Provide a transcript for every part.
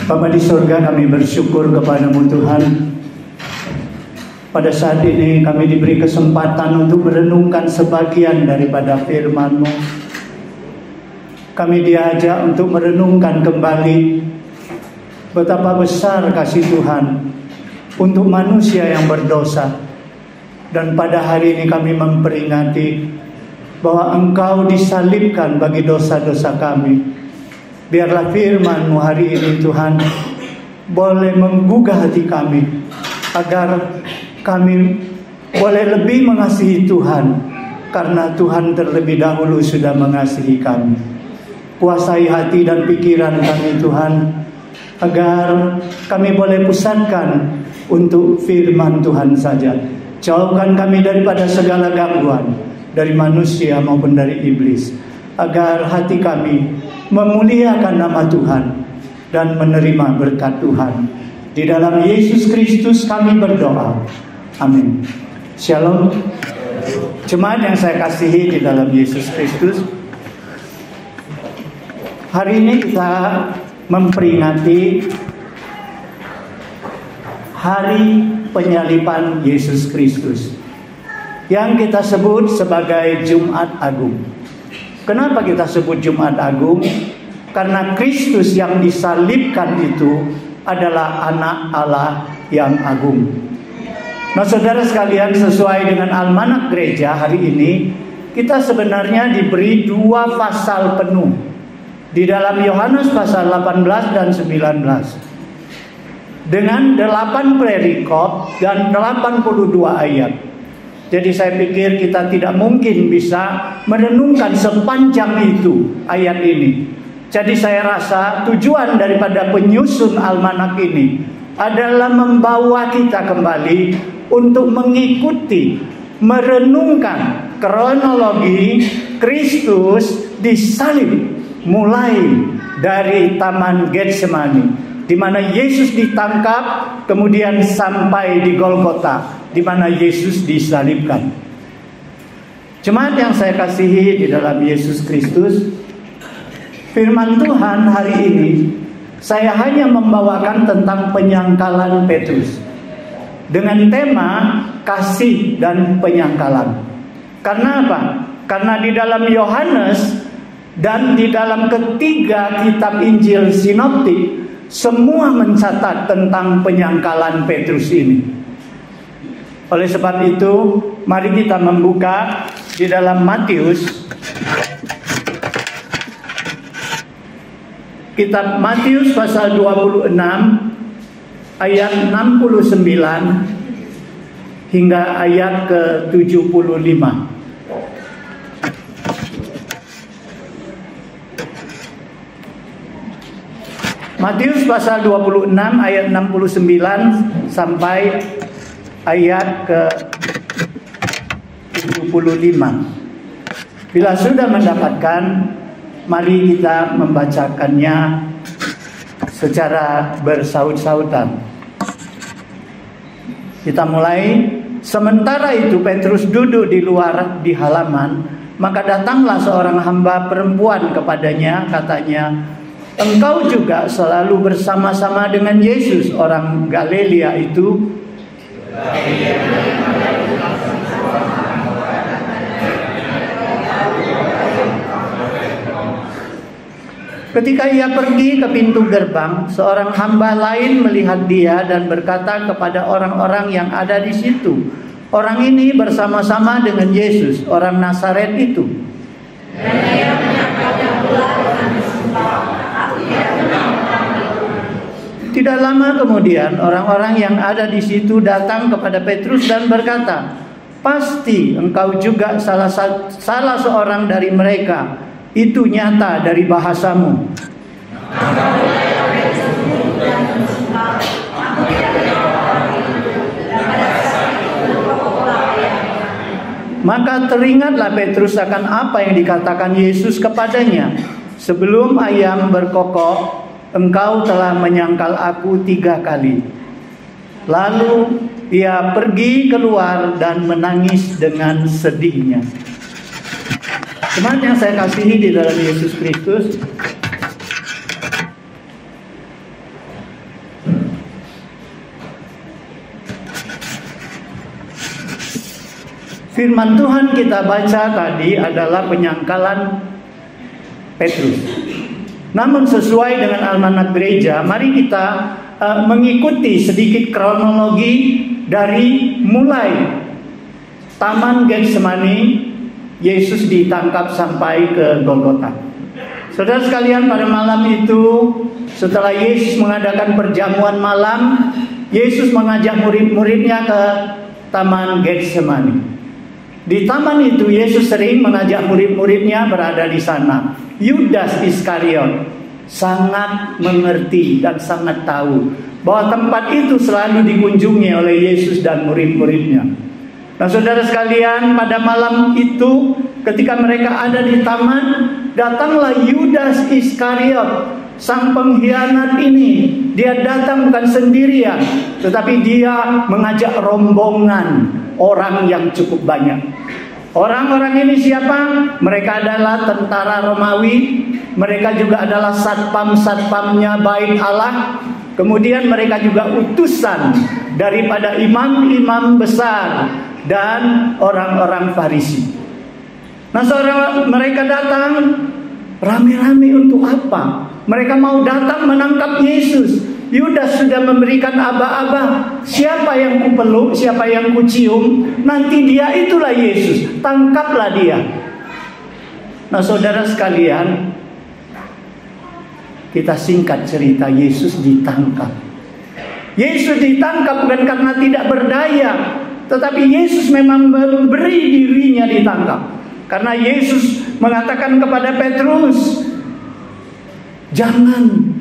Bapa di surga, kami bersyukur kepada-Mu Tuhan. Pada saat ini kami diberi kesempatan untuk merenungkan sebagian daripada firman-Mu. Kami diajak untuk merenungkan kembali betapa besar kasih Tuhan untuk manusia yang berdosa. Dan pada hari ini kami memperingati bahwa Engkau disalibkan bagi dosa-dosa kami. Biarlah firman-Mu hari ini Tuhan boleh menggugah hati kami, agar kami boleh lebih mengasihi Tuhan, karena Tuhan terlebih dahulu sudah mengasihi kami. Kuasai hati dan pikiran kami Tuhan, agar kami boleh pusatkan untuk firman Tuhan saja. Jauhkan kami daripada segala gangguan, dari manusia maupun dari iblis, agar hati kami memuliakan nama Tuhan dan menerima berkat Tuhan. Di dalam Yesus Kristus kami berdoa. Amin. Shalom. Jemaat yang saya kasihi di dalam Yesus Kristus, hari ini kita memperingati hari penyaliban Yesus Kristus, yang kita sebut sebagai Jumat Agung. Kenapa kita sebut Jumat Agung? Karena Kristus yang disalibkan itu adalah anak Allah yang agung. Nah, saudara sekalian, sesuai dengan almanak gereja hari ini, kita sebenarnya diberi 2 pasal penuh di dalam Yohanes pasal 18 dan 19, dengan 8 perikop dan 82 ayat. Jadi saya pikir kita tidak mungkin bisa merenungkan sepanjang itu ayat ini. Jadi saya rasa tujuan daripada penyusun almanak ini adalah membawa kita kembali untuk mengikuti, merenungkan kronologi Kristus disalib, mulai dari Taman Getsemani, di mana Yesus ditangkap, kemudian sampai di Golgota, di mana Yesus disalibkan. Jemaat yang saya kasihi di dalam Yesus Kristus, firman Tuhan hari ini saya hanya membawakan tentang penyangkalan Petrus dengan tema kasih dan penyangkalan. Karena apa? Karena di dalam Yohanes dan di dalam ketiga kitab Injil sinoptik semua mencatat tentang penyangkalan Petrus ini. Oleh sebab itu, mari kita membuka di dalam Matius, kitab Matius pasal 26 ayat 69 hingga ayat ke-75. Matius pasal 26 ayat 69 sampai ayat ke-75. Bila sudah mendapatkan, mari kita membacakannya secara bersaut-sautan. Kita mulai. Sementara itu Petrus duduk di luar di halaman, maka datanglah seorang hamba perempuan kepadanya, katanya, "Engkau juga selalu bersama-sama dengan Yesus orang Galilea itu?" Ketika ia pergi ke pintu gerbang, seorang hamba lain melihat dia dan berkata kepada orang-orang yang ada di situ, "Orang ini bersama-sama dengan Yesus, orang Nazaret itu." Tidak lama kemudian orang-orang yang ada di situ datang kepada Petrus dan berkata, "Pasti engkau juga salah seorang dari mereka. Itu nyata dari bahasamu." Maka teringatlah Petrus akan apa yang dikatakan Yesus kepadanya, "Sebelum ayam berkokok, engkau telah menyangkal aku 3 kali." Lalu ia pergi keluar dan menangis dengan sedihnya. Jemaat yang saya kasihi di dalam Yesus Kristus, Firman Tuhan kita baca tadi adalah penyangkalan Petrus. Namun sesuai dengan almanak gereja, mari kita mengikuti sedikit kronologi dari mulai Taman Getsemani, Yesus ditangkap sampai ke Golgota. Saudara sekalian, pada malam itu setelah Yesus mengadakan perjamuan malam, Yesus mengajak murid-muridnya ke Taman Getsemani. Di taman itu Yesus sering mengajak murid-muridnya berada di sana. Yudas Iskariot sangat mengerti dan sangat tahu bahwa tempat itu selalu dikunjungi oleh Yesus dan murid-muridnya. Nah, saudara sekalian, pada malam itu ketika mereka ada di taman, datanglah Yudas Iskariot, sang pengkhianat ini. Dia datang bukan sendirian, tetapi dia mengajak rombongan orang yang cukup banyak. Orang-orang ini siapa? Mereka adalah tentara Romawi. Mereka juga adalah satpam-satpamnya Bait Allah. Kemudian mereka juga utusan daripada imam-imam besar dan orang-orang Farisi. Nah, saudara, mereka datang rame-rame untuk apa? Mereka mau datang menangkap Yesus. Yudas sudah memberikan aba-aba, siapa yang kupeluk, siapa yang kucium, nanti dia itulah Yesus, tangkaplah dia. Nah, saudara sekalian, kita singkat cerita, Yesus ditangkap. Yesus ditangkap bukan karena tidak berdaya, tetapi Yesus memang memberi dirinya ditangkap. Karena Yesus mengatakan kepada Petrus, jangan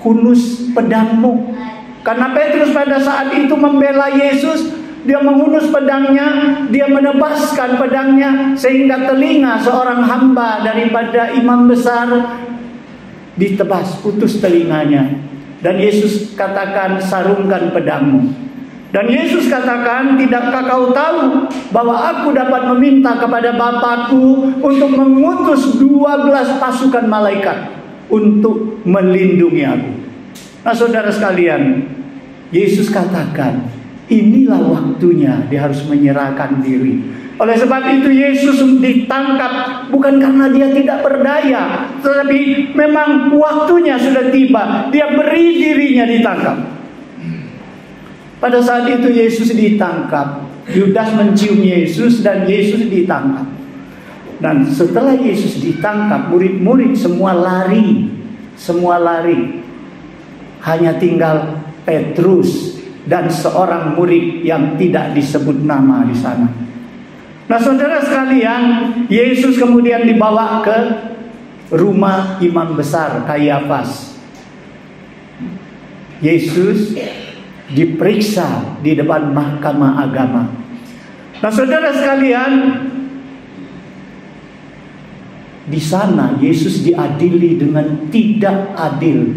hunus pedangmu. Karena Petrus pada saat itu membela Yesus, dia menghunus pedangnya, dia menebaskan pedangnya, sehingga telinga seorang hamba daripada imam besar ditebas, putus telinganya. Dan Yesus katakan, sarungkan pedangmu. Dan Yesus katakan, tidakkah kau tahu bahwa aku dapat meminta kepada Bapakku untuk mengutus 12 pasukan malaikat untuk melindungi aku. Nah, saudara sekalian, Yesus katakan, inilah waktunya dia harus menyerahkan diri. Oleh sebab itu Yesus ditangkap bukan karena dia tidak berdaya, tetapi memang waktunya sudah tiba. Dia beri dirinya ditangkap. Pada saat itu Yesus ditangkap, Yudas mencium Yesus dan Yesus ditangkap. Dan setelah Yesus ditangkap, murid-murid semua lari. Semua lari. Hanya tinggal Petrus dan seorang murid yang tidak disebut nama di sana. Nah, saudara sekalian, Yesus kemudian dibawa ke rumah imam besar Kayafas. Yesus diperiksa di depan mahkamah agama. Nah, saudara sekalian, di sana Yesus diadili dengan tidak adil.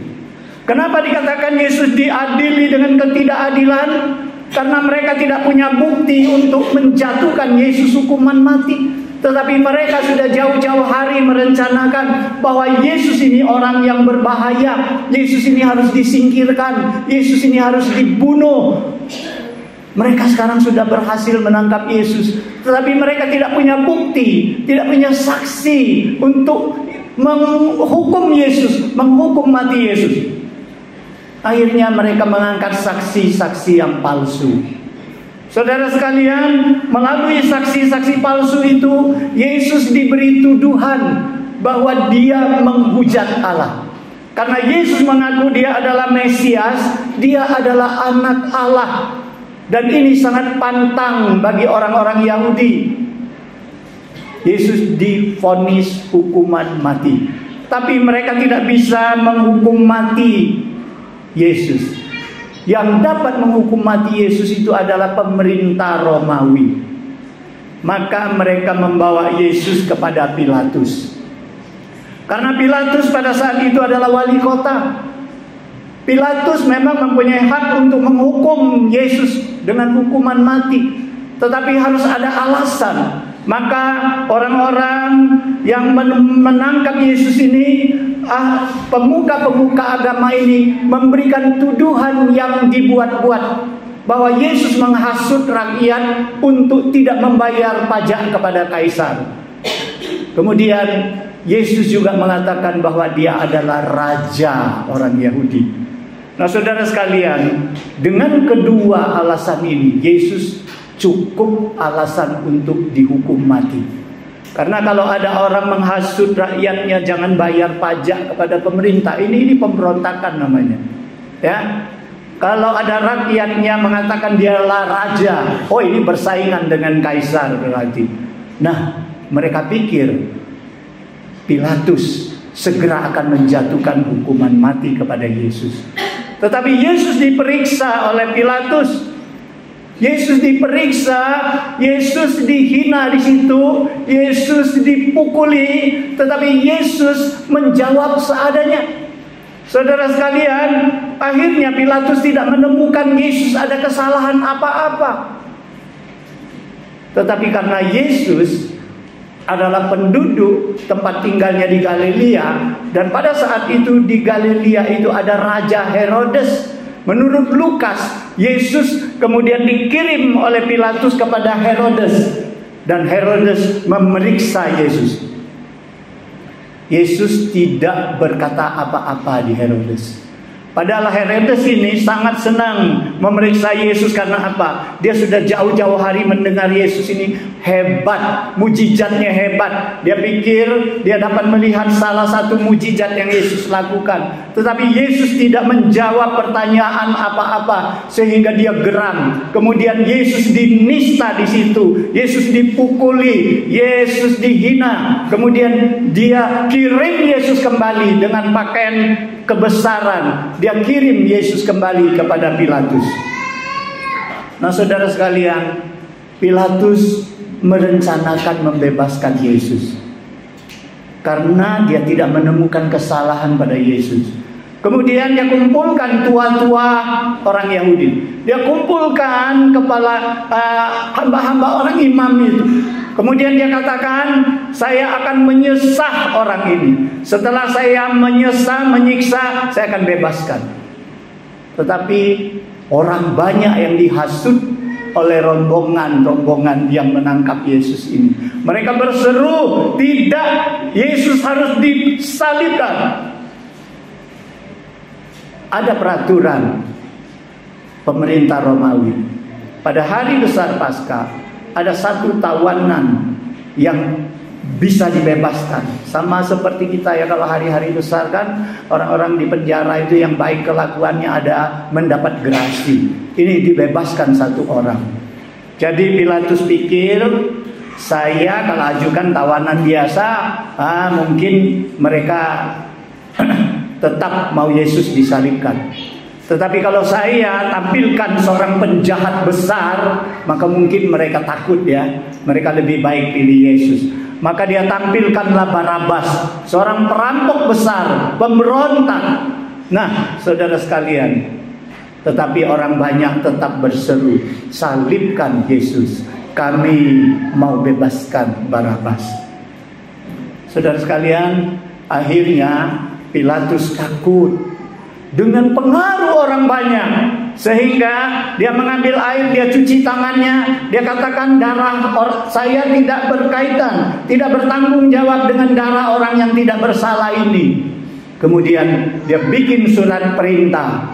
Kenapa dikatakan Yesus diadili dengan ketidakadilan? Karena mereka tidak punya bukti untuk menjatuhkan Yesus hukuman mati. Tetapi mereka sudah jauh-jauh hari merencanakan bahwa Yesus ini orang yang berbahaya. Yesus ini harus disingkirkan. Yesus ini harus dibunuh. Mereka sekarang sudah berhasil menangkap Yesus, tetapi mereka tidak punya bukti, tidak punya saksi untuk menghukum Yesus, menghukum mati Yesus. Akhirnya mereka mengangkat saksi-saksi yang palsu. Saudara sekalian, melalui saksi-saksi palsu itu, Yesus diberi tuduhan bahwa dia menghujat Allah. Karena Yesus mengaku dia adalah Mesias, dia adalah anak Allah. Dan ini sangat pantang bagi orang-orang Yahudi. Yesus divonis hukuman mati, tapi mereka tidak bisa menghukum mati Yesus. Yang dapat menghukum mati Yesus itu adalah pemerintah Romawi. Maka mereka membawa Yesus kepada Pilatus. Karena Pilatus pada saat itu adalah wali kota. Pilatus memang mempunyai hak untuk menghukum Yesus dengan hukuman mati, tetapi harus ada alasan. Maka orang-orang yang menangkap Yesus ini, pemuka-pemuka agama ini memberikan tuduhan yang dibuat-buat. bahwa Yesus menghasut rakyat untuk tidak membayar pajak kepada kaisar. Kemudian Yesus juga mengatakan bahwa dia adalah raja orang Yahudi. Nah, saudara sekalian, dengan kedua alasan ini, Yesus cukup alasan untuk dihukum mati. Karena kalau ada orang menghasut rakyatnya jangan bayar pajak kepada pemerintah, ini pemberontakan namanya. Ya. Kalau ada rakyatnya mengatakan dialah raja, oh ini bersaingan dengan kaisar berarti. Nah, mereka pikir Pilatus segera akan menjatuhkan hukuman mati kepada Yesus. Tetapi Yesus diperiksa oleh Pilatus. Yesus diperiksa, Yesus dihina di situ, Yesus dipukuli, tetapi Yesus menjawab seadanya. Saudara sekalian, akhirnya Pilatus tidak menemukan Yesus ada kesalahan apa-apa. Tetapi karena Yesus adalah penduduk tempat tinggalnya di Galilea, dan pada saat itu di Galilea itu ada Raja Herodes. Menurut Lukas, Yesus kemudian dikirim oleh Pilatus kepada Herodes, dan Herodes memeriksa Yesus. Yesus tidak berkata apa-apa di Herodes. Padahal Herodes ini sangat senang memeriksa Yesus karena apa? Dia sudah jauh-jauh hari mendengar Yesus ini hebat, mujizatnya hebat. Dia pikir dia dapat melihat salah satu mujizat yang Yesus lakukan. Tetapi Yesus tidak menjawab pertanyaan apa-apa sehingga dia geram. Kemudian Yesus dinista di situ, Yesus dipukuli, Yesus dihina. Kemudian dia kirim Yesus kembali dengan pakaian kebesaran. Dia kirim Yesus kembali kepada Pilatus. Nah, saudara sekalian, Pilatus merencanakan membebaskan Yesus karena dia tidak menemukan kesalahan pada Yesus. Kemudian dia kumpulkan tua-tua orang Yahudi. Dia kumpulkan kepala hamba-hamba orang imam itu. Kemudian dia katakan, saya akan menyesah orang ini. Setelah saya menyiksa, saya akan bebaskan. Tetapi orang banyak yang dihasut oleh rombongan yang menangkap Yesus ini. Mereka berseru, tidak, Yesus harus disalibkan. Ada peraturan pemerintah Romawi. Pada hari besar Paskah, ada satu tawanan yang bisa dibebaskan. Sama seperti kita ya, kalau hari-hari besar kan orang-orang di penjara itu yang baik kelakuannya ada mendapat gerasi. Ini dibebaskan satu orang. Jadi Pilatus pikir, saya kalau ajukan tawanan biasa, mungkin mereka tetap mau Yesus disalibkan. Tetapi kalau saya tampilkan seorang penjahat besar, maka mungkin mereka takut ya. Mereka lebih baik pilih Yesus. Maka dia tampilkanlah Barabas, seorang perampok besar, pemberontak. Nah, saudara sekalian, tetapi orang banyak tetap berseru, salibkan Yesus, kami mau bebaskan Barabas. Saudara sekalian, akhirnya Pilatus takut dengan pengaruh orang banyak, sehingga dia mengambil air, dia cuci tangannya, dia katakan darah saya tidak berkaitan, tidak bertanggung jawab dengan darah orang yang tidak bersalah ini. Kemudian dia bikin surat perintah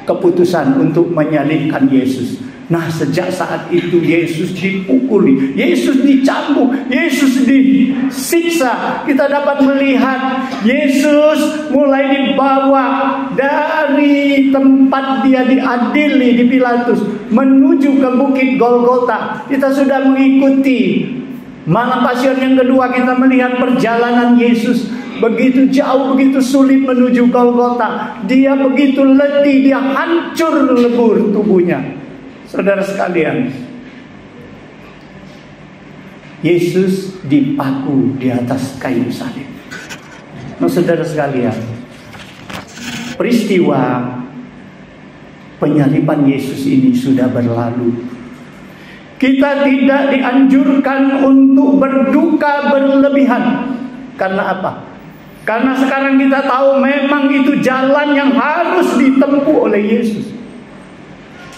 keputusan untuk menyalibkan Yesus. Nah, sejak saat itu Yesus dipukuli, Yesus dicambuk, Yesus disiksa. Kita dapat melihat Yesus mulai dibawa dari tempat dia diadili di Pilatus menuju ke Bukit Golgota. Kita sudah mengikuti malam Pasion yang kedua, kita melihat perjalanan Yesus begitu jauh, begitu sulit menuju Golgota. Dia begitu letih, dia hancur lebur tubuhnya. Saudara sekalian, Yesus dipaku di atas kayu salib. Nah, saudara sekalian, peristiwa penyaliban Yesus ini sudah berlalu. Kita tidak dianjurkan untuk berduka berlebihan. Karena apa? Karena sekarang kita tahu memang itu jalan yang harus ditempuh oleh Yesus.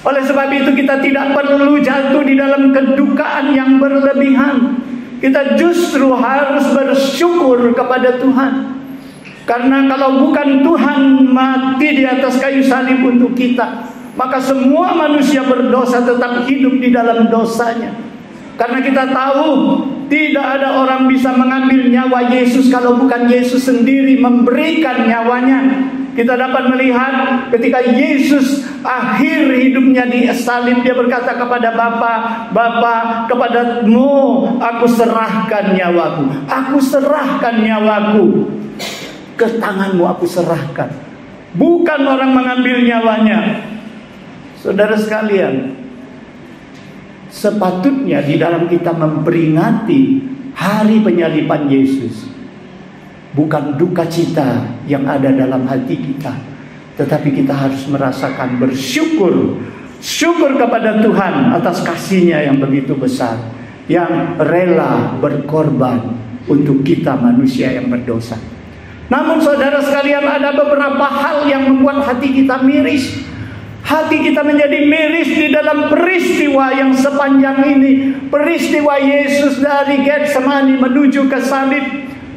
Oleh sebab itu kita tidak perlu jatuh di dalam kedukaan yang berlebihan. Kita justru harus bersyukur kepada Tuhan. Karena kalau bukan Tuhan mati di atas kayu salib untuk kita, maka semua manusia berdosa tetap hidup di dalam dosanya. Karena kita tahu tidak ada orang bisa mengambil nyawa Yesus kalau bukan Yesus sendiri memberikan nyawanya. Kita dapat melihat ketika Yesus akhir hidupnya di salib, dia berkata kepada Bapa, Bapa, kepadamu aku serahkan nyawaku. Aku serahkan nyawaku. Ke tanganmu aku serahkan. Bukan orang mengambil nyawanya. Saudara sekalian, sepatutnya di dalam kita memperingati hari penyaliban Yesus, bukan duka cita yang ada dalam hati kita, tetapi kita harus merasakan bersyukur. Syukur kepada Tuhan atas kasih-Nya yang begitu besar, yang rela berkorban untuk kita manusia yang berdosa. Namun saudara sekalian, ada beberapa hal yang membuat hati kita miris. Hati kita menjadi miris di dalam peristiwa yang sepanjang ini. Peristiwa Yesus dari Getsemani menuju ke salib.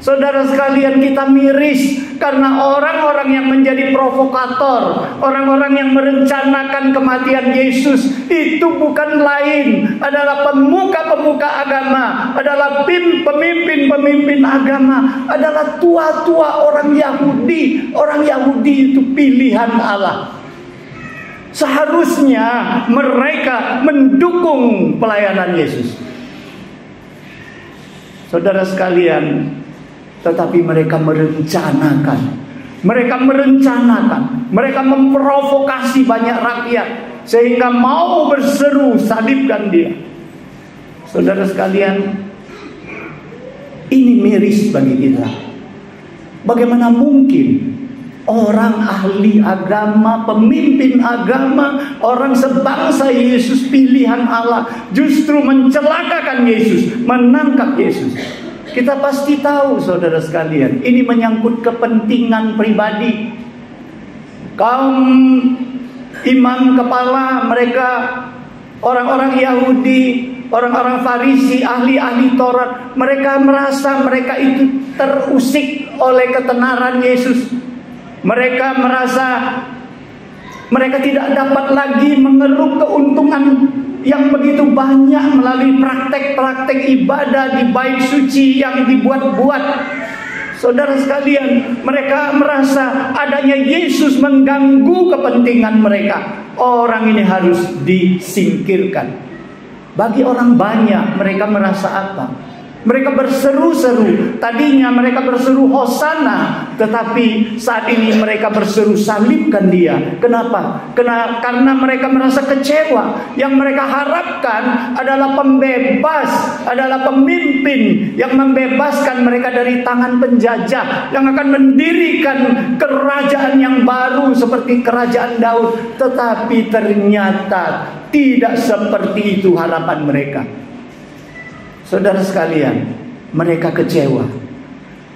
Saudara sekalian, kita miris karena orang-orang yang menjadi provokator, orang-orang yang merencanakan kematian Yesus itu bukan lain adalah pemuka-pemuka agama, adalah pemimpin-pemimpin agama, adalah tua-tua orang Yahudi. Orang Yahudi itu pilihan Allah. Seharusnya mereka mendukung pelayanan Yesus. Saudara sekalian, tetapi mereka merencanakan, mereka memprovokasi banyak rakyat sehingga mau berseru, salibkan dia. Saudara sekalian, ini miris bagi kita. Bagaimana mungkin orang ahli agama, pemimpin agama, orang sebangsa Yesus, pilihan Allah, justru mencelakakan Yesus, menangkap Yesus? Kita pasti tahu, saudara sekalian, ini menyangkut kepentingan pribadi. Kaum imam kepala mereka, orang-orang Yahudi, orang-orang Farisi, ahli-ahli Taurat, mereka merasa mereka itu terusik oleh ketenaran Yesus. Mereka merasa mereka tidak dapat lagi mengeruk keuntungan yang begitu banyak melalui praktek-praktek ibadah di bait suci yang dibuat-buat. Saudara sekalian, mereka merasa adanya Yesus mengganggu kepentingan mereka. Orang ini harus disingkirkan. Bagi orang banyak, mereka merasa apa? Mereka berseru-seru. Tadinya mereka berseru Hosana, tetapi saat ini mereka berseru salibkan dia. Kenapa? Karena mereka merasa kecewa. Yang mereka harapkan adalah pembebas, adalah pemimpin yang membebaskan mereka dari tangan penjajah, yang akan mendirikan kerajaan yang baru seperti kerajaan Daud. Tetapi ternyata tidak seperti itu harapan mereka. Saudara sekalian, mereka kecewa.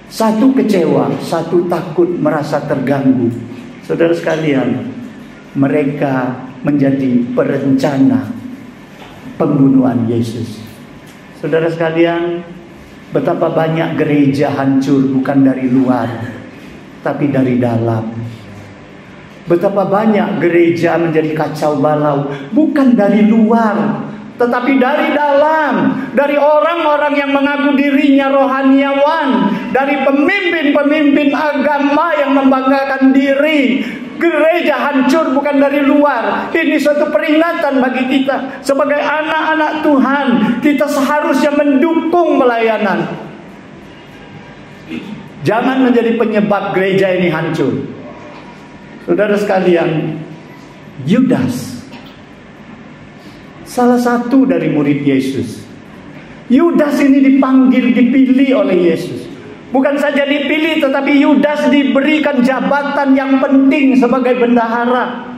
Satu kecewa, satu takut, merasa terganggu. Saudara sekalian, mereka menjadi perencana pembunuhan Yesus. Saudara sekalian, betapa banyak gereja hancur bukan dari luar, tapi dari dalam. Betapa banyak gereja menjadi kacau balau, bukan dari luar, tetapi dari dalam, dari orang-orang yang mengaku dirinya rohaniawan, dari pemimpin-pemimpin agama yang membanggakan diri. Gereja hancur bukan dari luar. Ini suatu peringatan bagi kita sebagai anak-anak Tuhan. Kita seharusnya mendukung pelayanan. Jangan menjadi penyebab gereja ini hancur. Saudara sekalian, Yudas, salah satu dari murid Yesus. Yudas ini dipanggil, dipilih oleh Yesus. Bukan saja dipilih, tetapi Yudas diberikan jabatan yang penting sebagai bendahara.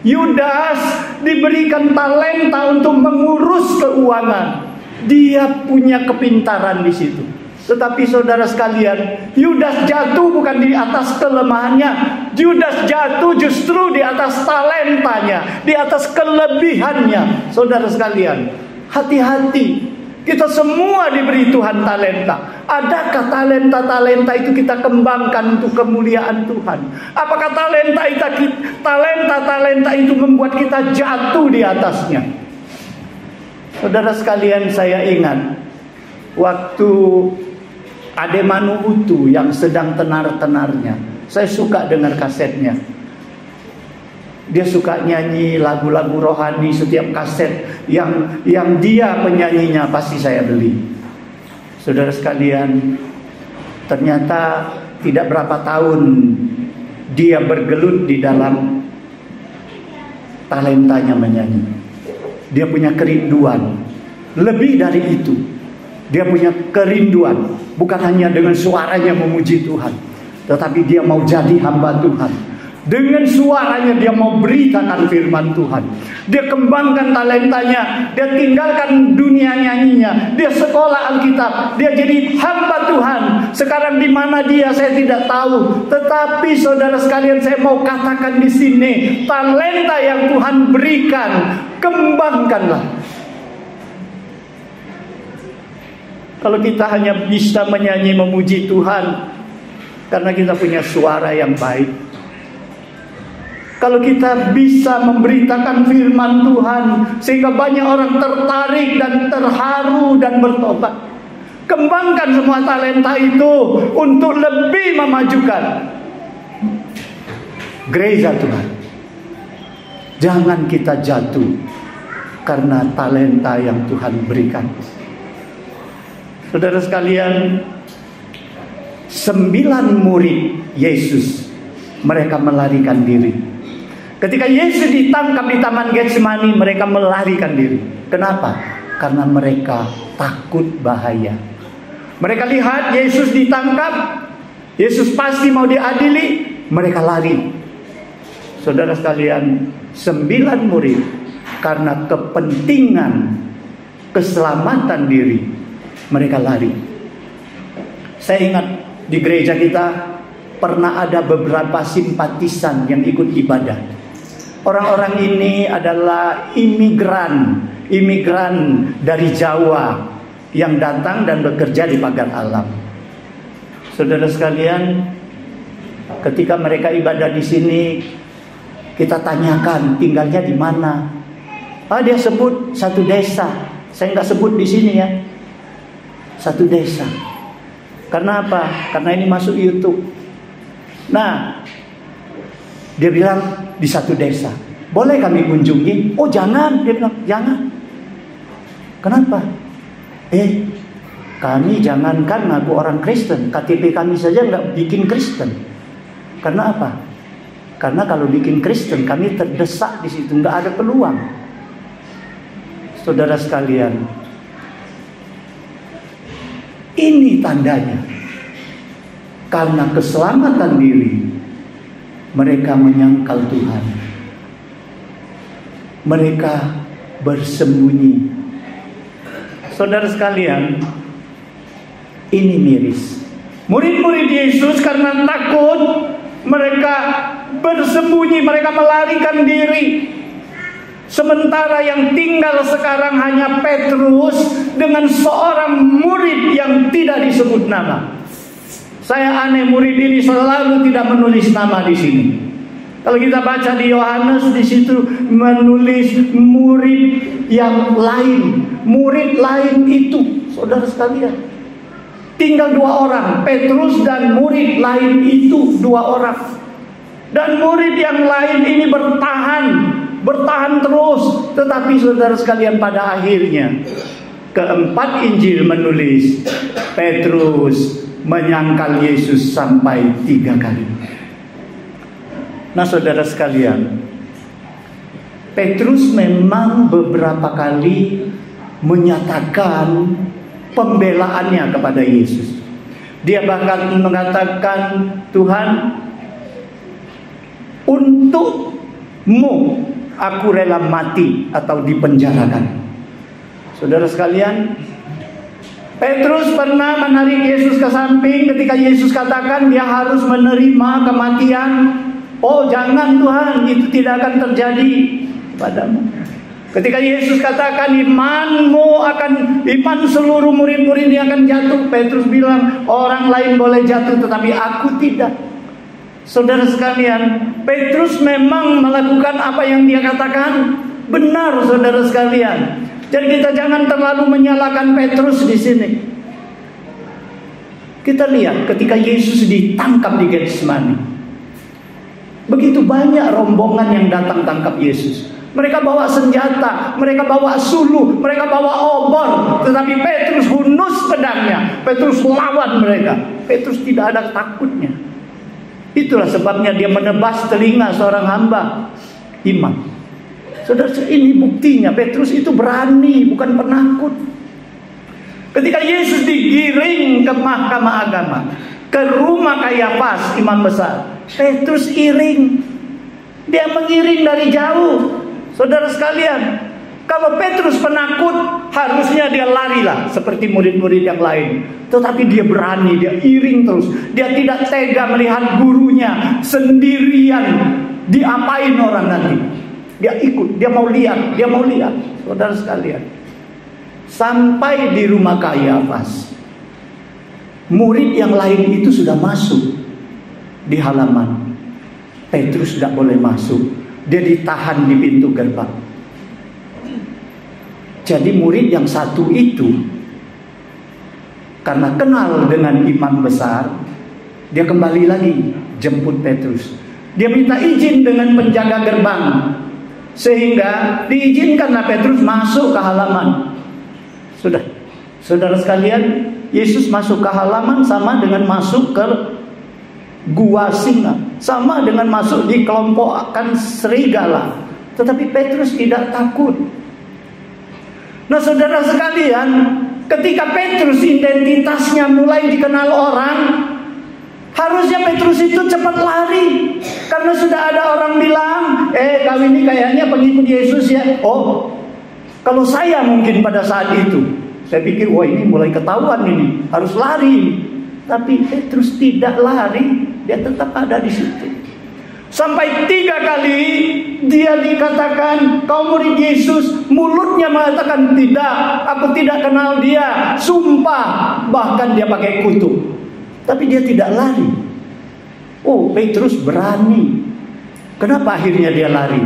Yudas diberikan talenta untuk mengurus keuangan. Dia punya kepintaran di situ. Tetapi saudara sekalian, Yudas jatuh bukan di atas kelemahannya. Yudas jatuh justru di atas talentanya, di atas kelebihannya. Saudara sekalian, hati-hati. Kita semua diberi Tuhan talenta. Adakah talenta-talenta itu kita kembangkan untuk kemuliaan Tuhan? Apakah talenta-talenta itu membuat kita jatuh di atasnya? Saudara sekalian, saya ingat waktu Ade Manu Utu yang sedang tenar-tenarnya. Saya suka dengar kasetnya. Dia suka nyanyi lagu-lagu rohani. Setiap kaset yang dia penyanyinya pasti saya beli. Saudara sekalian, ternyata tidak berapa tahun dia bergelut di dalam talentanya menyanyi. Dia punya kerinduan. Lebih dari itu, dia punya kerinduan. Bukan hanya dengan suaranya memuji Tuhan, tetapi dia mau jadi hamba Tuhan. Dengan suaranya dia mau beritakan firman Tuhan. Dia kembangkan talentanya. Dia tinggalkan dunia nyanyinya. Dia sekolah Alkitab. Dia jadi hamba Tuhan. Sekarang di mana dia saya tidak tahu. Tetapi saudara sekalian, saya mau katakan di sini, talenta yang Tuhan berikan, kembangkanlah. Kalau kita hanya bisa menyanyi memuji Tuhan karena kita punya suara yang baik, kalau kita bisa memberitakan firman Tuhan sehingga banyak orang tertarik dan terharu dan bertobat, kembangkan semua talenta itu untuk lebih memajukan gereja Tuhan. Jangan kita jatuh karena talenta yang Tuhan berikan. Saudara sekalian, 9 murid Yesus, mereka melarikan diri. Ketika Yesus ditangkap di Taman Getsemani, mereka melarikan diri. Kenapa? Karena mereka takut bahaya. Mereka lihat Yesus ditangkap, Yesus pasti mau diadili, mereka lari. Saudara sekalian, 9 murid karena kepentingan keselamatan diri, mereka lari. Saya ingat di gereja kita pernah ada beberapa simpatisan yang ikut ibadah. Orang-orang ini adalah imigran dari Jawa yang datang dan bekerja di Pagar Alam. Saudara sekalian, ketika mereka ibadah di sini, kita tanyakan tinggalnya di mana. Dia sebut satu desa. Saya nggak sebut di sini ya. Satu desa. Karena apa? Karena ini masuk YouTube. Nah, dia bilang di satu desa. Boleh kami kunjungi? Oh jangan, dia bilang jangan. Kenapa? Kami jangankan ngaku orang Kristen, KTP kami saja nggak bikin Kristen. Karena apa? Karena kalau bikin Kristen kami terdesak di situ, nggak ada peluang. Saudara sekalian, ini tandanya. Karena keselamatan diri, mereka menyangkal Tuhan. Mereka bersembunyi. Saudara sekalian, ini miris. Murid-murid Yesus karena takut, mereka bersembunyi, mereka melarikan diri. Sementara yang tinggal sekarang hanya Petrus dengan seorang murid yang tidak disebut nama. Saya aneh, murid ini selalu tidak menulis nama di sini. Kalau kita baca di Yohanes, di situ menulis murid yang lain, murid lain itu, saudara sekalian. Tinggal 2 orang, Petrus dan murid lain itu 2 orang. Dan murid yang lain ini bertahan terus. Tetapi saudara sekalian, pada akhirnya keempat Injil menulis Petrus menyangkal Yesus sampai 3 kali. Nah saudara sekalian, Petrus memang beberapa kali menyatakan pembelaannya kepada Yesus. Dia bahkan mengatakan, Tuhan, untukmu aku rela mati atau dipenjarakan. Saudara sekalian, Petrus pernah menarik Yesus ke samping ketika Yesus katakan dia harus menerima kematian. Oh jangan Tuhan, itu tidak akan terjadi padamu. Ketika Yesus katakan iman seluruh murid-murid akan jatuh, Petrus bilang orang lain boleh jatuh tetapi aku tidak. Saudara sekalian, Petrus memang melakukan apa yang dia katakan benar, saudara sekalian. Jadi kita jangan terlalu menyalahkan Petrus di sini. Kita lihat ketika Yesus ditangkap di Getsemani, begitu banyak rombongan yang datang tangkap Yesus. Mereka bawa senjata, mereka bawa suluh, mereka bawa obor, tetapi Petrus hunus pedangnya. Petrus lawan mereka. Petrus tidak ada takutnya. Itulah sebabnya dia menebas telinga seorang hamba iman. Saudara, ini buktinya Petrus itu berani, bukan penakut. Ketika Yesus digiring ke mahkamah agama, ke rumah Kayafas, imam besar, Petrus iring. Dia mengiring dari jauh. Saudara sekalian, kalau Petrus penakut, harusnya dia larilah seperti murid-murid yang lain. Tetapi dia berani, dia iring terus. Dia tidak tega melihat gurunya sendirian diapain orang nanti. Dia ikut, dia mau lihat, saudara sekalian. Sampai di rumah Kayafas, murid yang lain itu sudah masuk di halaman. Petrus tidak boleh masuk, dia ditahan di pintu gerbang. Jadi murid yang satu itu, karena kenal dengan imam besar, dia kembali lagi jemput Petrus. Dia minta izin dengan penjaga gerbang, sehingga diizinkanlah Petrus masuk ke halaman. Sudah, saudara sekalian, Yesus masuk ke halaman sama dengan masuk ke gua singa, sama dengan masuk di kelompokan serigala. Tetapi Petrus tidak takut. Nah saudara sekalian, ketika Petrus identitasnya mulai dikenal orang, harusnya Petrus itu cepat lari. Karena sudah ada orang bilang, kau ini kayaknya pengikut Yesus ya. Oh, kalau saya mungkin pada saat itu, saya pikir, wah ini mulai ketahuan ini, harus lari. Tapi Petrus tidak lari, dia tetap ada di situ. Sampai 3 kali dia dikatakan, kau murid Yesus. Mulutnya mengatakan, tidak, aku tidak kenal dia. Sumpah, bahkan dia pakai kutuk. Tapi dia tidak lari. Oh, Petrus berani. Kenapa akhirnya dia lari?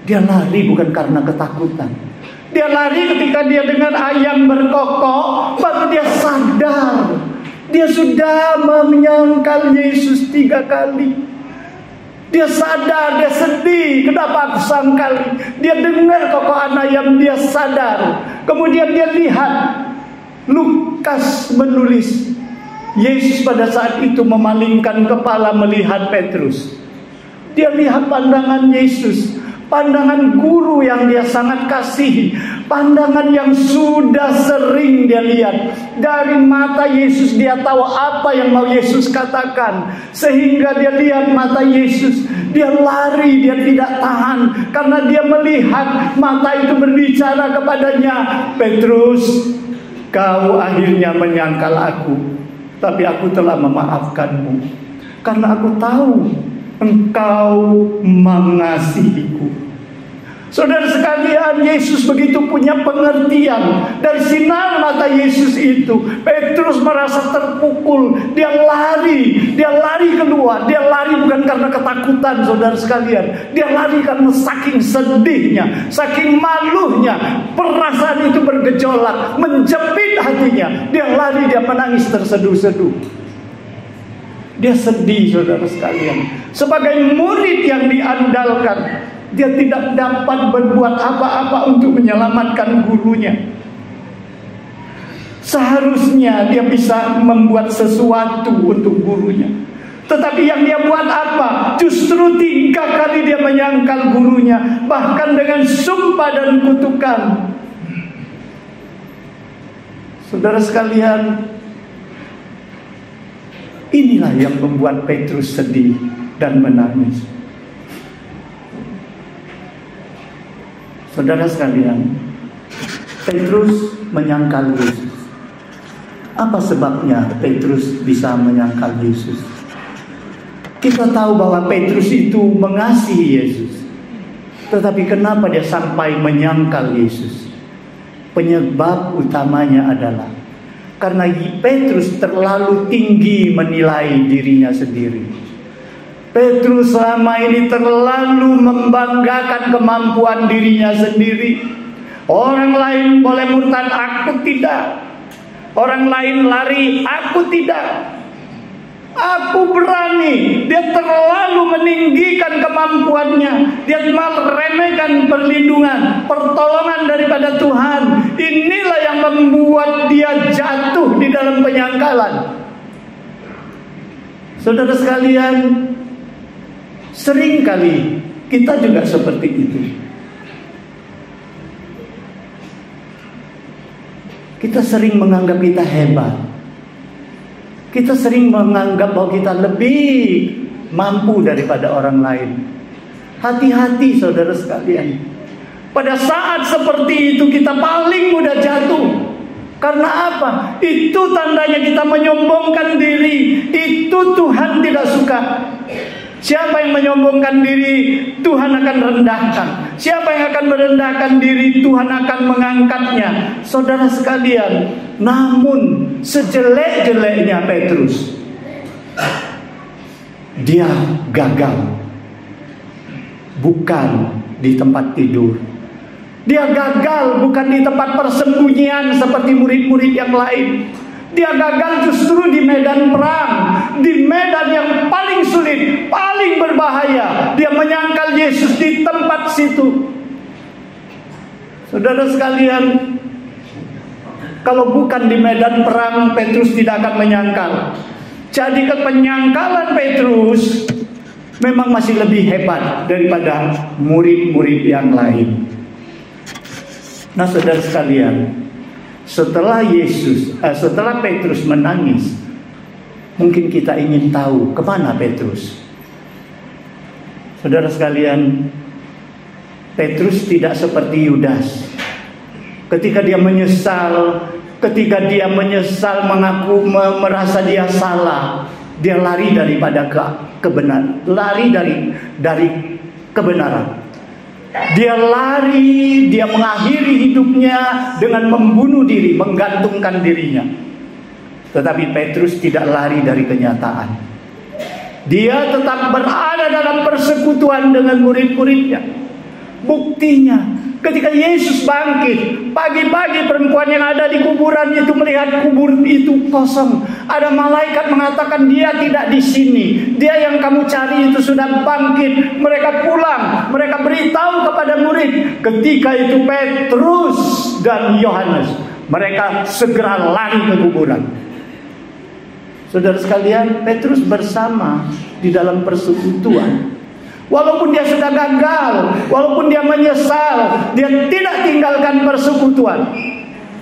Dia lari bukan karena ketakutan. Dia lari ketika dia dengar ayam berkokok, baru dia sadar. Dia sudah menyangkal Yesus 3 kali. Dia sadar, dia sedih. Kenapa aku sangkal? Dia dengar kokokan ayam, dia sadar. Kemudian dia lihat, Lukas menulis, Yesus pada saat itu memalingkan kepala melihat Petrus. Dia lihat pandangan Yesus, pandangan guru yang dia sangat kasihi, pandangan yang sudah sering dia lihat. Dari mata Yesus dia tahu apa yang mau Yesus katakan, sehingga dia lihat mata Yesus. Dia lari, dia tidak tahan, karena dia melihat mata itu berbicara kepadanya, Petrus, kau akhirnya menyangkal aku, tapi aku telah memaafkanmu, karena aku tahu engkau mengasihiku. Saudara sekalian, Yesus begitu punya pengertian. Dari sinar mata Yesus itu, Petrus merasa terpukul. Dia lari keluar. Dia lari bukan karena ketakutan, saudara sekalian. Dia lari karena saking sedihnya, saking malunya. Perasaan itu bergejolak, menjepit hatinya. Dia lari, dia menangis terseduh-seduh. Dia sedih, saudara sekalian. Sebagai murid yang diandalkan, dia tidak dapat berbuat apa-apa untuk menyelamatkan gurunya. Seharusnya dia bisa membuat sesuatu untuk gurunya. Tetapi yang dia buat apa? Justru 3 kali dia menyangkal gurunya, bahkan dengan sumpah dan kutukan. Saudara sekalian, inilah yang membuat Petrus sedih dan menangis. Saudara sekalian, Petrus menyangkal Yesus. Apa sebabnya Petrus bisa menyangkal Yesus? Kita tahu bahwa Petrus itu mengasihi Yesus. Tetapi kenapa dia sampai menyangkal Yesus? Penyebab utamanya adalah karena Petrus terlalu tinggi menilai dirinya sendiri. Petrus selama ini terlalu membanggakan kemampuan dirinya sendiri. Orang lain boleh murtad, aku tidak. Orang lain lari, aku tidak. Aku berani. Dia terlalu meninggikan kemampuannya. Dia meremehkan perlindungan, pertolongan daripada Tuhan. Inilah yang membuat dia jatuh di dalam penyangkalan. Saudara sekalian, seringkali kita juga seperti itu. Kita sering menganggap kita hebat. Kita sering menganggap bahwa kita lebih mampu daripada orang lain. Hati-hati saudara sekalian. Pada saat seperti itu kita paling mudah jatuh. Karena apa? Itu tandanya kita menyombongkan diri. Itu Tuhan tidak suka. Siapa yang menyombongkan diri, Tuhan akan rendahkan. Siapa yang akan merendahkan diri, Tuhan akan mengangkatnya. Saudara sekalian, namun sejelek-jeleknya Petrus, dia gagal. Bukan di tempat tidur. Dia gagal bukan di tempat persembunyian seperti murid-murid yang lain. Dia gagal justru di medan perang, di medan yang paling sulit, paling berbahaya. Dia menyangkal Yesus di tempat situ. Saudara sekalian, kalau bukan di medan perang, Petrus tidak akan menyangkal. Jadi penyangkalan Petrus memang masih lebih hebat daripada murid-murid yang lain. Nah, saudara sekalian, setelah Petrus menangis, mungkin kita ingin tahu kemana Petrus. Saudara sekalian, Petrus tidak seperti Yudas. Ketika dia menyesal mengaku merasa dia salah, dia lari daripada kebenaran, lari dari kebenaran. Dia lari, dia mengakhiri hidupnya dengan membunuh diri, menggantungkan dirinya. Tetapi Petrus tidak lari dari kenyataan. Dia tetap berada dalam persekutuan dengan murid-muridnya. Buktinya, ketika Yesus bangkit, pagi-pagi perempuan yang ada di kuburan itu melihat kubur itu kosong. Ada malaikat mengatakan dia tidak di sini. Dia yang kamu cari itu sudah bangkit. Mereka pulang, mereka beritahu kepada murid. Ketika itu Petrus dan Yohanes, mereka segera lari ke kuburan. Saudara sekalian, Petrus bersama di dalam persekutuan. Walaupun dia sudah gagal, walaupun dia menyesal, dia tidak tinggalkan persekutuan.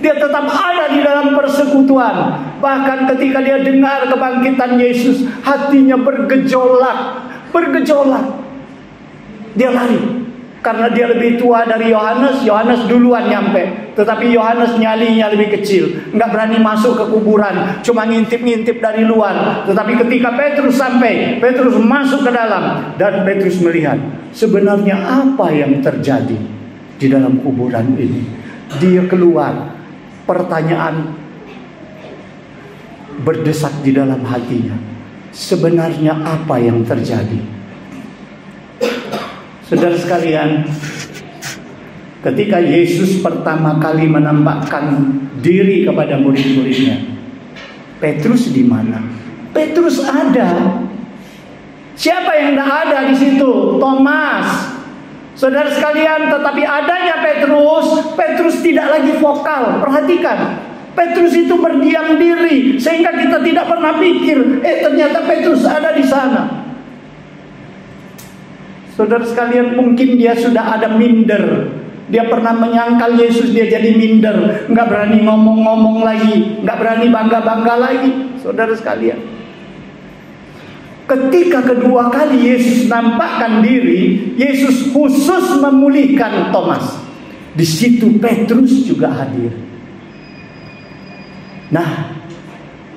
Dia tetap ada di dalam persekutuan. Bahkan ketika dia dengar kebangkitan Yesus, hatinya bergejolak. Dia lari. Karena dia lebih tua dari Yohanes, Yohanes duluan nyampe. Tetapi Yohanes nyalinya lebih kecil, nggak berani masuk ke kuburan, cuma ngintip-ngintip dari luar. Tetapi ketika Petrus sampai, Petrus masuk ke dalam, dan Petrus melihat sebenarnya apa yang terjadi di dalam kuburan ini. Dia keluar, pertanyaan berdesak di dalam hatinya. Sebenarnya apa yang terjadi? Saudara sekalian, ketika Yesus pertama kali menampakkan diri kepada murid-muridnya, Petrus di mana? Petrus ada. Siapa yang tidak ada di situ? Thomas. Saudara sekalian, tetapi adanya Petrus tidak lagi vokal. Perhatikan, Petrus itu berdiam diri sehingga kita tidak pernah pikir, ternyata Petrus ada di sana. Saudara sekalian, mungkin dia sudah ada minder. Dia pernah menyangkal Yesus, dia jadi minder, nggak berani ngomong-ngomong lagi, nggak berani bangga-bangga lagi. Saudara sekalian, ketika kedua kali Yesus nampakkan diri, Yesus khusus memulihkan Thomas. Di situ Petrus juga hadir. Nah,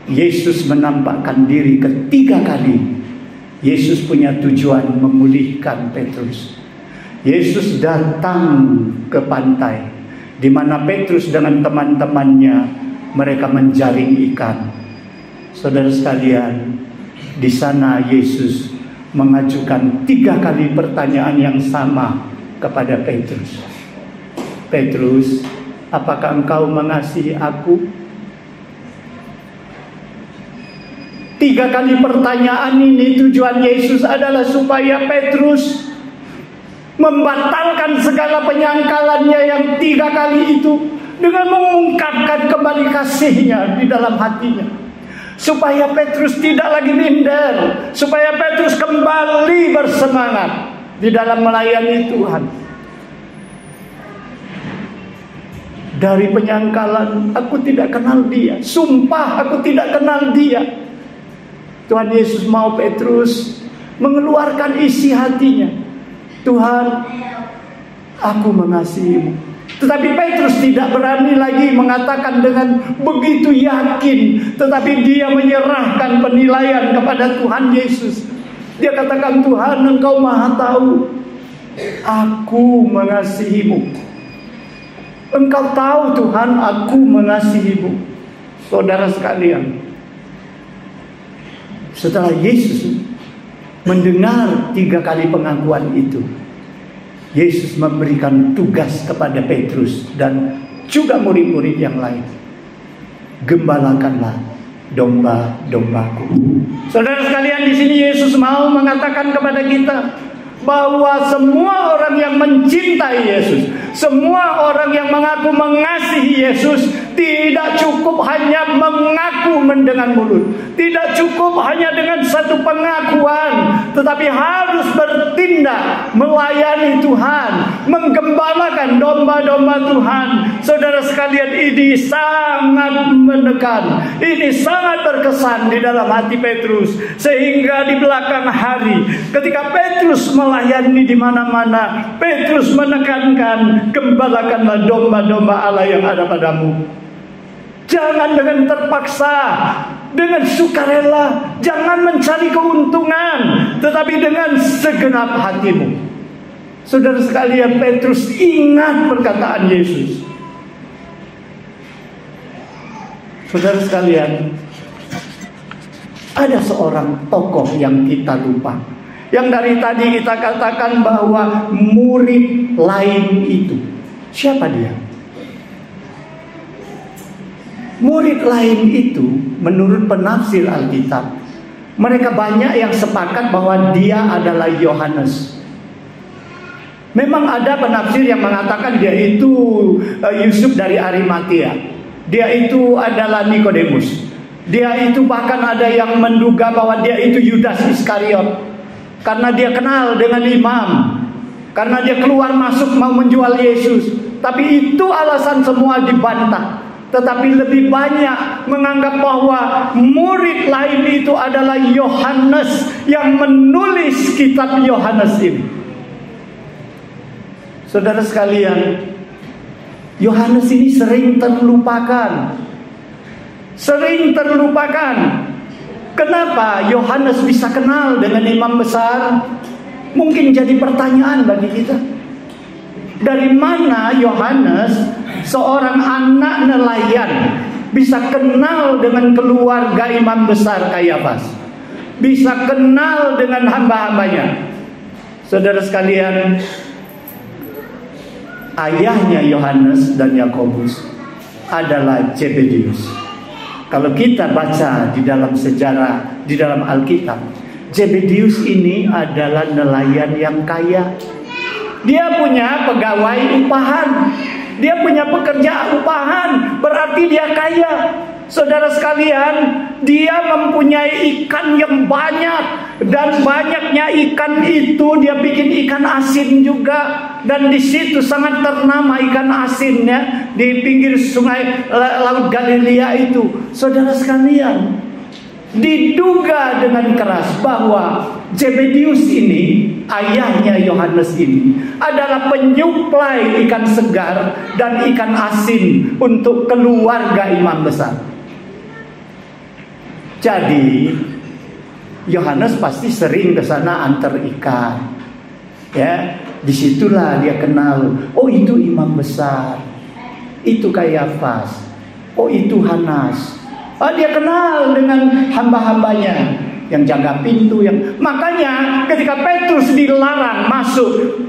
Yesus menampakkan diri ketiga kali. Yesus punya tujuan memulihkan Petrus. Yesus datang ke pantai, di mana Petrus dengan teman-temannya mereka menjaring ikan. Saudara sekalian, di sana Yesus mengajukan 3 kali pertanyaan yang sama kepada Petrus. Petrus, apakah engkau mengasihi aku? 3 kali pertanyaan ini tujuan Yesus adalah supaya Petrus membatalkan segala penyangkalannya yang 3 kali itu dengan mengungkapkan kembali kasihnya di dalam hatinya, supaya Petrus tidak lagi minder, supaya Petrus kembali bersemangat di dalam melayani Tuhan. Dari penyangkalan, aku tidak kenal dia, sumpah aku tidak kenal dia, Tuhan Yesus mau Petrus mengeluarkan isi hatinya. Tuhan, aku mengasihimu. Tetapi Petrus tidak berani lagi mengatakan dengan begitu yakin, tetapi dia menyerahkan penilaian kepada Tuhan Yesus. Dia katakan, Tuhan, engkau maha tahu, aku mengasihimu. Engkau tahu Tuhan, aku mengasihimu. Saudara sekalian, setelah Yesus mendengar 3 kali pengakuan itu, Yesus memberikan tugas kepada Petrus dan juga murid-murid yang lain. Gembalakanlah domba-dombaku. Saudara sekalian, di sini Yesus mau mengatakan kepada kita bahwa semua orang yang mencintai Yesus, semua orang yang mengaku mengasihi Yesus, tidak cukup hanya mengaku dengan mulut, tidak cukup hanya dengan satu pengakuan, tetapi harus bertindak melayani Tuhan, menggembalakan domba-domba Tuhan. Saudara sekalian, ini sangat menekan, ini sangat berkesan di dalam hati Petrus, sehingga di belakang hari ketika Petrus melayani di mana-mana, Petrus menekankan, gembalakanlah domba-domba Allah yang ada padamu. Jangan dengan terpaksa, dengan sukarela, jangan mencari keuntungan, tetapi dengan segenap hatimu. Saudara sekalian, Petrus ingat perkataan Yesus. Saudara sekalian, ada seorang tokoh yang kita lupa, yang dari tadi kita katakan bahwa murid lain itu. Siapa dia? Murid lain itu menurut penafsir Alkitab, mereka banyak yang sepakat bahwa dia adalah Yohanes. Memang ada penafsir yang mengatakan dia itu Yusuf dari Arimatea, dia itu adalah Nikodemus, dia itu bahkan ada yang menduga bahwa dia itu Yudas Iskariot, karena dia kenal dengan imam, karena dia keluar masuk mau menjual Yesus. Tapi itu alasan semua dibantah. Tetapi lebih banyak menganggap bahwa murid lain itu adalah Yohanes yang menulis kitab Yohanes ini. Saudara sekalian, Yohanes ini sering terlupakan. Sering terlupakan. Kenapa Yohanes bisa kenal dengan imam besar? Mungkin jadi pertanyaan bagi kita. Dari mana Yohanes, seorang anak nelayan, bisa kenal dengan keluarga imam besar Kayafas, bisa kenal dengan hamba-hambanya? Saudara sekalian, ayahnya Yohanes dan Yakobus adalah Zebedius. Kalau kita baca di dalam sejarah, di dalam Alkitab, Zebedius ini adalah nelayan yang kaya. Dia punya pegawai upahan, dia punya pekerja upahan, berarti dia kaya. Saudara sekalian, dia mempunyai ikan yang banyak, dan banyaknya ikan itu dia bikin ikan asin juga, dan di situ sangat ternama ikan asinnya di pinggir sungai Laut Galilea itu. Saudara sekalian, diduga dengan keras bahwa Zebedius ini, ayahnya Yohanes ini, adalah penyuplai ikan segar dan ikan asin untuk keluarga imam besar. Jadi Yohanes pasti sering ke sana antar ikan. Ya, disitulah dia kenal. Oh, itu imam besar. Itu Kayafas. Oh, itu Hanas. Oh, dia kenal dengan hamba-hambanya yang jaga pintu, yang makanya ketika Petrus dilarang masuk,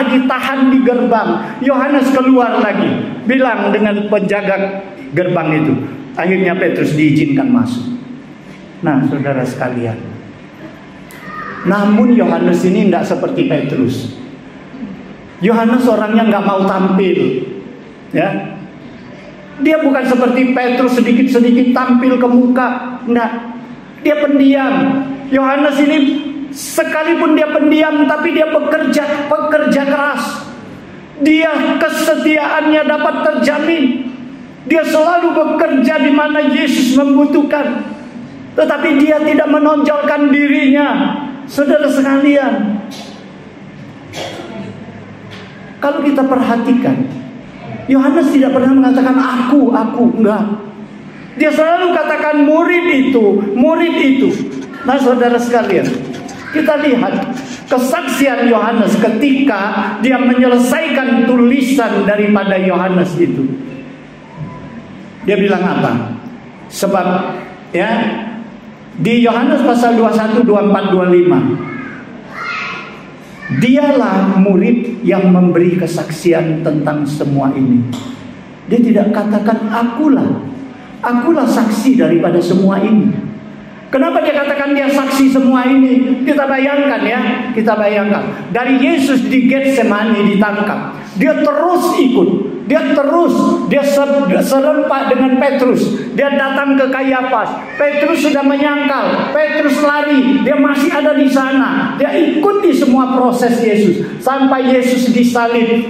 ditahan di gerbang, Yohanes keluar lagi, bilang dengan penjaga gerbang itu. Akhirnya Petrus diizinkan masuk. Nah, saudara sekalian, namun Yohanes ini tidak seperti Petrus. Yohanes orangnya nggak mau tampil, ya. Dia bukan seperti Petrus sedikit-sedikit tampil ke muka, enggak. Dia pendiam. Yohanes ini sekalipun dia pendiam, tapi dia pekerja keras. Dia kesetiaannya dapat terjamin. Dia selalu bekerja di mana Yesus membutuhkan. Tetapi dia tidak menonjolkan dirinya. Saudara sekalian, kalau kita perhatikan, Yohanes tidak pernah mengatakan aku, enggak. Dia selalu katakan murid itu. Nah, saudara sekalian, kita lihat kesaksian Yohanes ketika dia menyelesaikan tulisan daripada Yohanes itu. Dia bilang apa? Sebab ya, di Yohanes pasal 21, 24, 25, dialah murid yang memberi kesaksian tentang semua ini. Dia tidak katakan akulah saksi daripada semua ini. Kenapa dia katakan dia saksi semua ini? Kita bayangkan ya, dari Yesus di Getsemani ditangkap, dia terus ikut, dia serempak dengan Petrus. Dia datang ke Kayafas, Petrus sudah menyangkal, Petrus lari, dia masih ada di sana. Dia ikuti semua proses Yesus sampai Yesus disalib,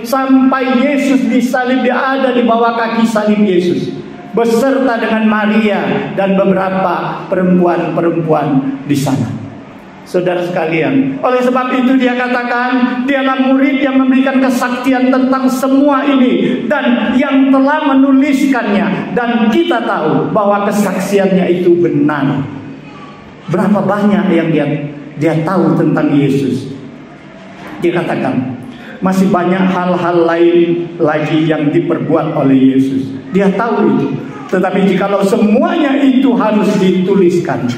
dia ada di bawah kaki salib Yesus, beserta dengan Maria dan beberapa perempuan di sana. Saudara sekalian, oleh sebab itu dia katakan dialah murid yang memberikan kesaksian tentang semua ini dan yang telah menuliskannya, dan kita tahu bahwa kesaksiannya itu benar. Berapa banyak yang dia tahu tentang Yesus. Dia katakan masih banyak hal-hal lain lagi yang diperbuat oleh Yesus. Dia tahu itu. Tetapi jikalau semuanya itu harus dituliskan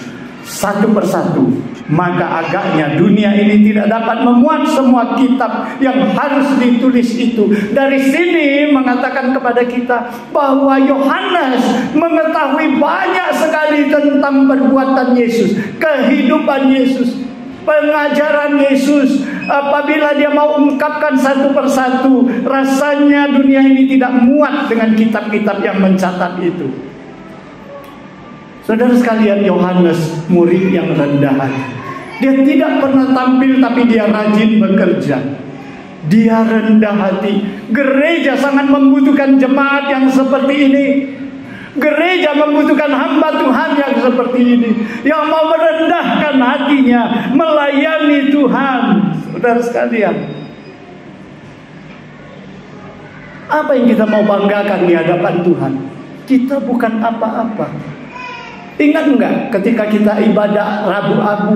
satu persatu, maka agaknya dunia ini tidak dapat memuat semua kitab yang harus ditulis itu. Dari sini mengatakan kepada kita bahwa Yohanes mengetahui banyak sekali tentang perbuatan Yesus, kehidupan Yesus, pengajaran Yesus. Apabila dia mau ungkapkan satu persatu, rasanya dunia ini tidak muat dengan kitab-kitab yang mencatat itu. Saudara sekalian, Yohanes murid yang rendah hati. Dia tidak pernah tampil, tapi dia rajin bekerja. Dia rendah hati. Gereja sangat membutuhkan jemaat yang seperti ini. Gereja membutuhkan hamba Tuhan yang seperti ini, yang mau merendahkan hatinya, melayani Tuhan. Saudara sekalian, apa yang kita mau banggakan di hadapan Tuhan? Kita bukan apa-apa. Ingat enggak ketika kita ibadah Rabu-Abu,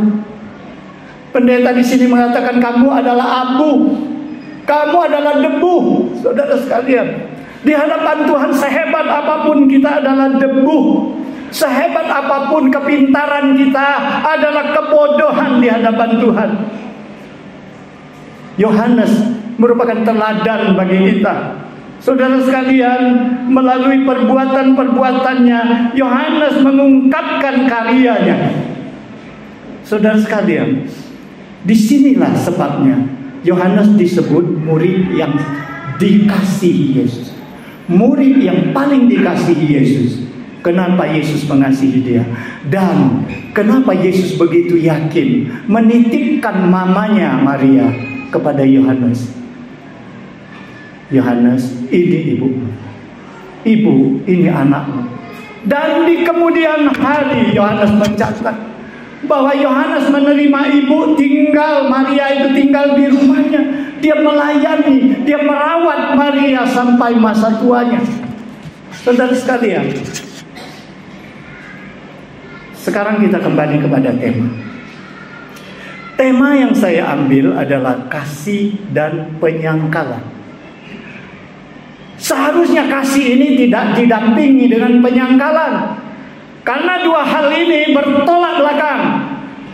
pendeta di sini mengatakan kamu adalah abu, kamu adalah debu. Saudara sekalian, di hadapan Tuhan sehebat apapun kita adalah debu. Sehebat apapun kepintaran kita adalah kebodohan di hadapan Tuhan. Yohanes merupakan teladan bagi kita. Saudara sekalian, melalui perbuatan-perbuatannya, Yohanes mengungkapkan karyanya. Saudara sekalian, disinilah sebabnya Yohanes disebut murid yang dikasihi Yesus. Murid yang paling dikasihi Yesus. Kenapa Yesus mengasihi dia? Dan kenapa Yesus begitu yakin menitipkan mamanya Maria kepada Yohanes? Yohanes, ini ibu. Ibu, ini anakmu. Dan di kemudian hari Yohanes mencatat bahwa Yohanes menerima ibu Maria itu tinggal di rumahnya. Dia melayani, dia merawat Maria sampai masa tuanya. Saudara sekalian, Sekarang kita kembali kepada tema. Tema yang saya ambil adalah kasih dan penyangkalan. Seharusnya kasih ini tidak didampingi dengan penyangkalan, karena dua hal ini bertolak belakang.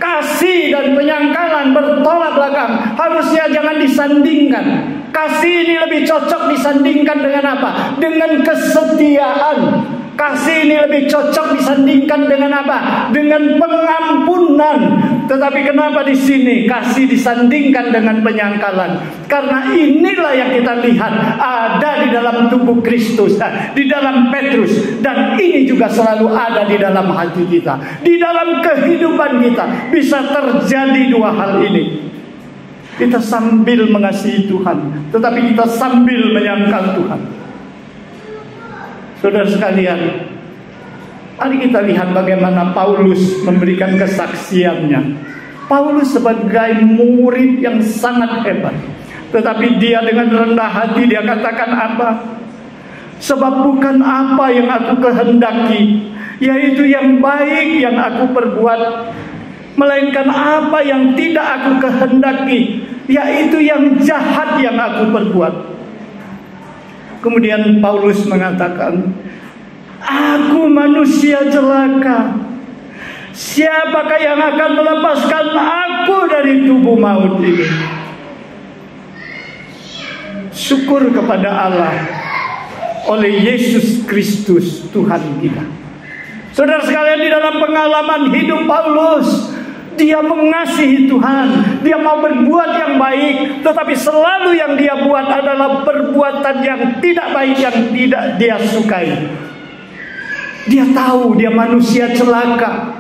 Kasih dan penyangkalan bertolak belakang. Harusnya jangan disandingkan. Kasih ini lebih cocok disandingkan dengan apa? Dengan kesetiaan. Kasih ini lebih cocok disandingkan dengan apa? Dengan pengampunan. Tetapi kenapa di sini kasih disandingkan dengan penyangkalan? Karena inilah yang kita lihat ada di dalam tubuh Kristus, di dalam Petrus, dan ini juga selalu ada di dalam hati kita, di dalam kehidupan kita. Bisa terjadi dua hal ini. Kita sambil mengasihi Tuhan, tetapi kita sambil menyangkal Tuhan. Saudara sekalian, mari kita lihat bagaimana Paulus memberikan kesaksiannya. Paulus sebagai murid yang sangat hebat, tetapi dia dengan rendah hati dia katakan apa? Sebab bukan apa yang aku kehendaki, yaitu yang baik yang aku perbuat, melainkan apa yang tidak aku kehendaki, yaitu yang jahat yang aku perbuat. Kemudian Paulus mengatakan, aku manusia celaka. Siapakah yang akan melepaskan aku dari tubuh maut ini? Syukur kepada Allah oleh Yesus Kristus Tuhan kita. Saudara sekalian, di dalam pengalaman hidup Paulus, dia mengasihi Tuhan, dia mau berbuat yang baik, tetapi selalu yang dia buat adalah perbuatan yang tidak baik, yang tidak dia sukai. Dia tahu dia manusia celaka.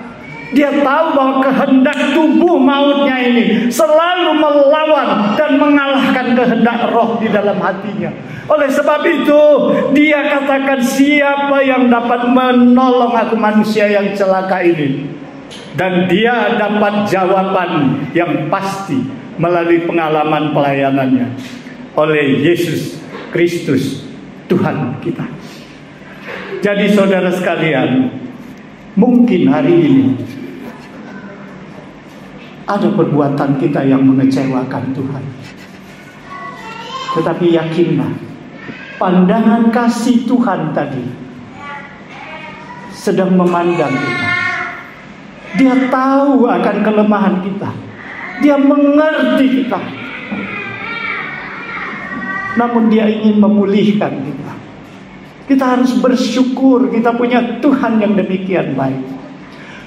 Dia tahu bahwa kehendak tubuh mautnya ini selalu melawan dan mengalahkan kehendak roh di dalam hatinya. Oleh sebab itu, dia katakan, siapa yang dapat menolong aku manusia yang celaka ini? Dan dia dapat jawaban yang pasti melalui pengalaman pelayanannya oleh Yesus Kristus Tuhan kita. Jadi saudara sekalian, mungkin hari ini ada perbuatan kita yang mengecewakan Tuhan. Tetapi yakinlah, pandangan kasih Tuhan tadi sedang memandang kita. Dia tahu akan kelemahan kita. Dia mengerti kita. Namun dia ingin memulihkan kita. Kita harus bersyukur kita punya Tuhan yang demikian baik.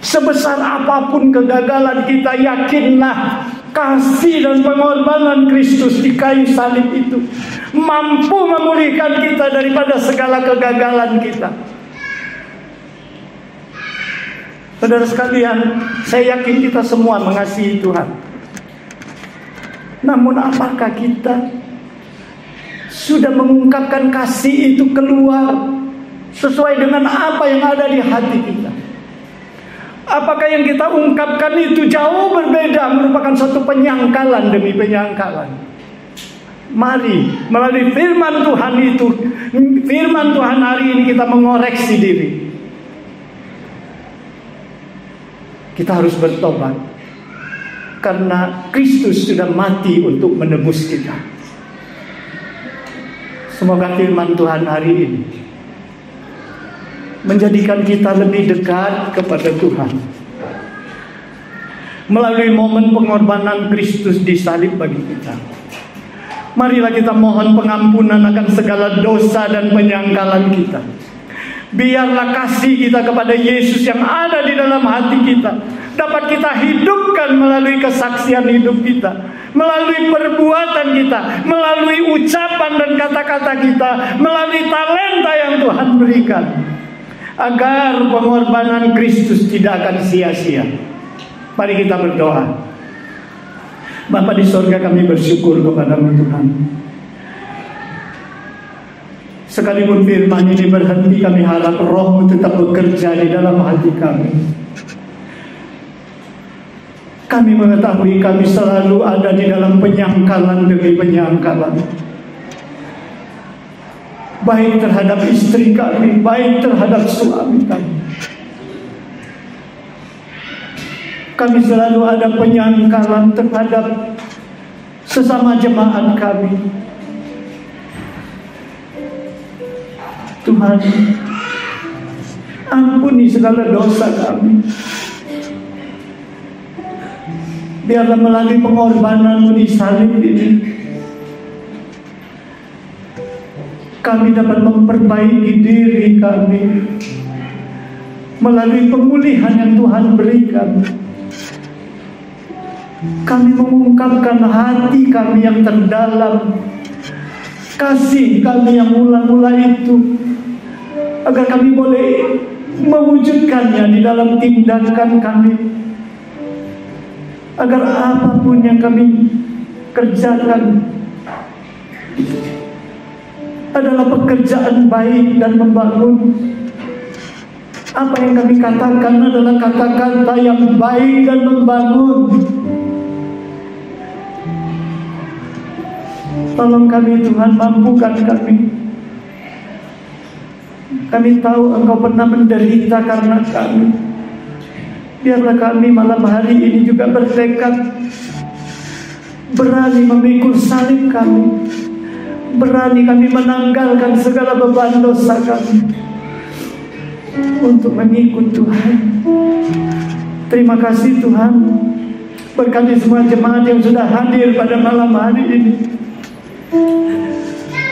Sebesar apapun kegagalan kita, yakinlah kasih dan pengorbanan Kristus di kayu salib itu mampu memulihkan kita daripada segala kegagalan kita. Saudara sekalian, saya yakin kita semua mengasihi Tuhan. Namun apakah kita sudah mengungkapkan kasih itu keluar sesuai dengan apa yang ada di hati kita? Apakah yang kita ungkapkan itu jauh berbeda, merupakan suatu penyangkalan demi penyangkalan? Mari melalui firman Tuhan itu, firman Tuhan hari ini kita mengoreksi diri. Kita harus bertobat, karena Kristus sudah mati untuk menebus kita. Semoga firman Tuhan hari ini menjadikan kita lebih dekat kepada Tuhan. Melalui momen pengorbanan Kristus di salib bagi kita, marilah kita mohon pengampunan akan segala dosa dan penyangkalan kita. Biarlah kasih kita kepada Yesus yang ada di dalam hati kita dapat kita hidupkan melalui kesaksian hidup kita, melalui perbuatan kita, melalui ucapan dan kata-kata kita, melalui talenta yang Tuhan berikan, agar pengorbanan Kristus tidak akan sia-sia. Mari kita berdoa. Bapa di sorga, kami bersyukur kepada-Mu Tuhan. Sekalipun firman ini berhenti, kami harap Roh-Mu tetap bekerja di dalam hati kami. Kami mengetahui kami selalu ada di dalam penyangkalan demi penyangkalan, baik terhadap istri kami, baik terhadap suami kami. Kami selalu ada penyangkalan terhadap sesama jemaat kami. Tuhan, ampuni segala dosa kami. Biarlah melalui pengorbanan-Mu di salib ini, kami dapat memperbaiki diri kami melalui pemulihan yang Tuhan berikan. Kami mengungkapkan hati kami yang terdalam, kasih kami yang mula-mula itu, agar kami boleh mewujudkannya di dalam tindakan kami, agar apapun yang kami kerjakan adalah pekerjaan baik dan membangun. Apa yang kami katakan adalah kata-kata yang baik dan membangun. Tolong kami Tuhan, mampukan kami. Kami tahu Engkau pernah menderita karena kami. Biarlah kami malam hari ini juga bertekad, berani memikul salib kami, berani kami menanggalkan segala beban dosa kami untuk mengikut Tuhan. Terima kasih Tuhan. Berkati semua jemaat yang sudah hadir pada malam hari ini.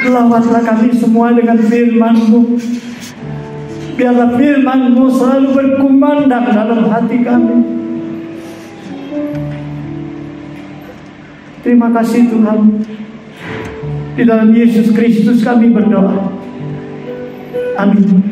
Lawatlah kami semua dengan firman-Mu. Biarlah firman-Mu selalu berkumandang dalam hati kami. Terima kasih Tuhan. Di dalam Yesus Kristus kami berdoa. Amin.